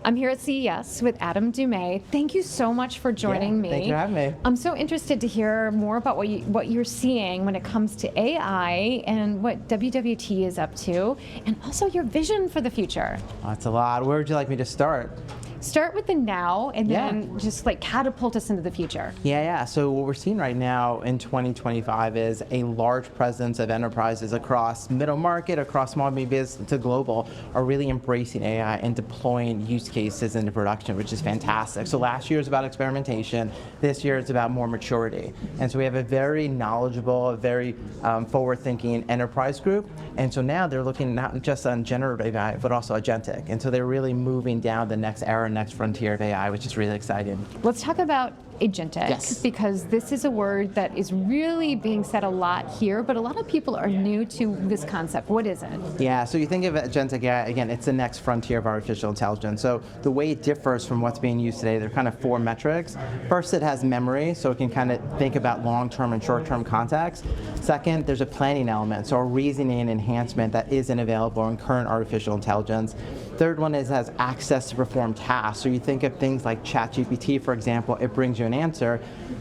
I'm here at CES with Adam Dumey. Thank you so much for joining me. Thank you for having me. I'm so interested to hear more about what you're seeing when it comes to AI and what WWT is up to, and also your vision for the future. That's a lot. Where would you like me to start? Start with the now and then just like catapult us into the future. Yeah. So what we're seeing right now in 2025 is a large presence of enterprises across middle market, across small and business to global, are really embracing AI and deploying use cases into production, which is fantastic. So last year was about experimentation. This year it's about more maturity. And so we have a very knowledgeable, very forward-thinking enterprise group. And so now they're looking not just on generative AI, but also agentic. And so they're really moving down the next era, next frontier of AI, which is really exciting. Let's talk about agentic, because this is a word that is really being said a lot here, but a lot of people are new to this concept. What is it? Yeah, so you think of agentic AI, again, it's the next frontier of artificial intelligence. So the way it differs from what's being used today, there are kind of four metrics. First, it has memory, so it can kind of think about long-term and short-term context. Second, there's a planning element, so a reasoning enhancement that isn't available in current artificial intelligence. Third one is it has access to perform tasks. So you think of things like ChatGPT, for example, it brings you an answer.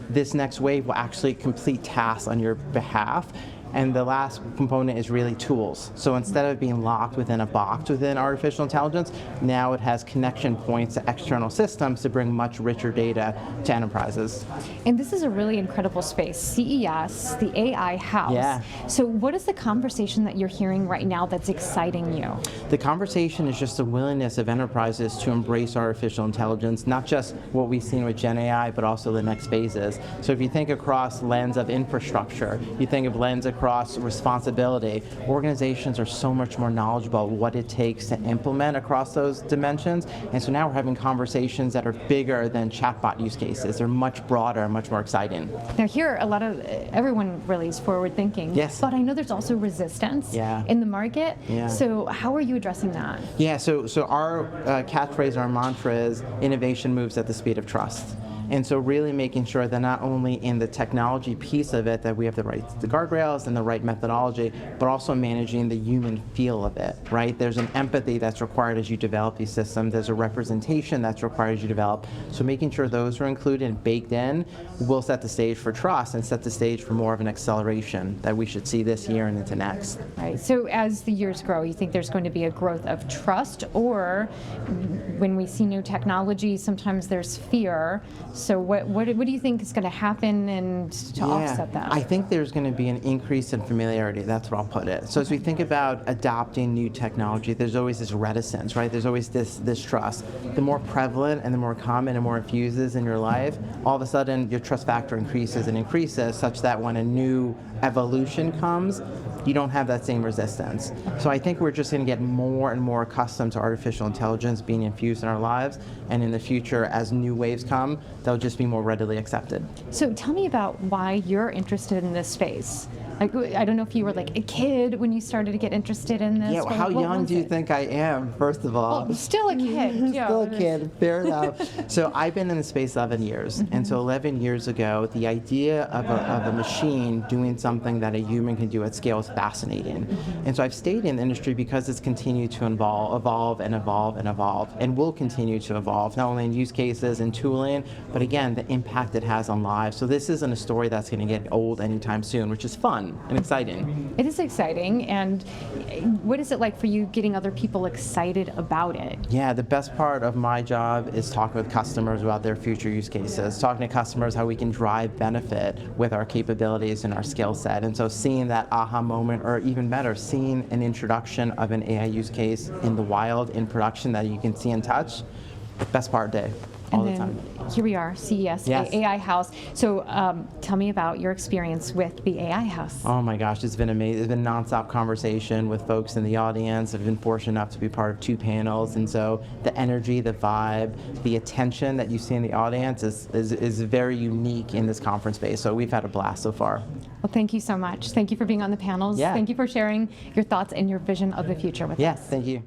This next wave will actually complete tasks on your behalf. And the last component is really tools. So instead of being locked within a box within artificial intelligence, now it has connection points to external systems to bring much richer data to enterprises. And this is a really incredible space. CES, the AI house. Yeah. So what is the conversation that you're hearing right now that's exciting you? The conversation is just the willingness of enterprises to embrace artificial intelligence, not just what we've seen with Gen AI, but also the next phases. So if you think across lens of infrastructure, you think of lens across responsibility, organizations are so much more knowledgeable what it takes to implement across those dimensions. And so now we're having conversations that are bigger than chatbot use cases. They're much broader and much more exciting. Now here, everyone really is forward thinking. Yes. But I know there's also resistance in the market. Yeah. So how are you addressing that? Yeah, so our catchphrase, our mantra is innovation moves at the speed of trust. And so really making sure that not only in the technology piece of it that we have the guardrails and the right methodology, but also managing the human feel of it, right? There's an empathy that's required as you develop these systems. There's a representation that's required as you develop. So making sure those are included and baked in will set the stage for trust and set the stage for more of an acceleration that we should see this year and into next. Right, so as the years grow, you think there's going to be a growth of trust, or when we see new technology, sometimes there's fear. So what do you think is going to happen and to offset that? I think there's going to be an increase in familiarity. That's where I'll put it. So as we think about adopting new technology, there's always this reticence, right? There's always this trust. The more prevalent and the more common and more infuses in your life, all of a sudden your trust factor increases and increases, such that when a new evolution comes, you don't have that same resistance. So I think we're just going to get more and more accustomed to artificial intelligence being infused in our lives, and in the future, as new waves come, they'll just be more readily accepted. So tell me about why you're interested in this space. Like, I don't know if you were like a kid when you started to get interested in this. Yeah, well, how young do you think I am, first of all? Well, still a kid. Still a kid, fair enough. So I've been in the space 11 years. And so 11 years ago, the idea of a machine doing something that a human can do at scale is fascinating. And so I've stayed in the industry because it's continued to evolve and will continue to evolve, not only in use cases and tooling, but again, the impact it has on lives. So this isn't a story that's going to get old anytime soon, which is fun and exciting. It is exciting. And what is it like for you getting other people excited about it? Yeah, the best part of my job is talking with customers about their future use cases, talking to customers how we can drive benefit with our capabilities and our skill set. And so seeing that aha moment, or even better, seeing an introduction of an AI use case in the wild, in production, that you can see and touch, best part of the day. All the time. Here we are, CES, AI House. So tell me about your experience with the AI House. Oh my gosh, it's been amazing. It's been nonstop conversation with folks in the audience. I've been fortunate enough to be part of 2 panels, and so the energy, the vibe, the attention that you see in the audience is very unique in this conference space. So we've had a blast so far. Well, thank you so much. Thank you for being on the panels. Yeah. Thank you for sharing your thoughts and your vision of the future with us. Yes, thank you.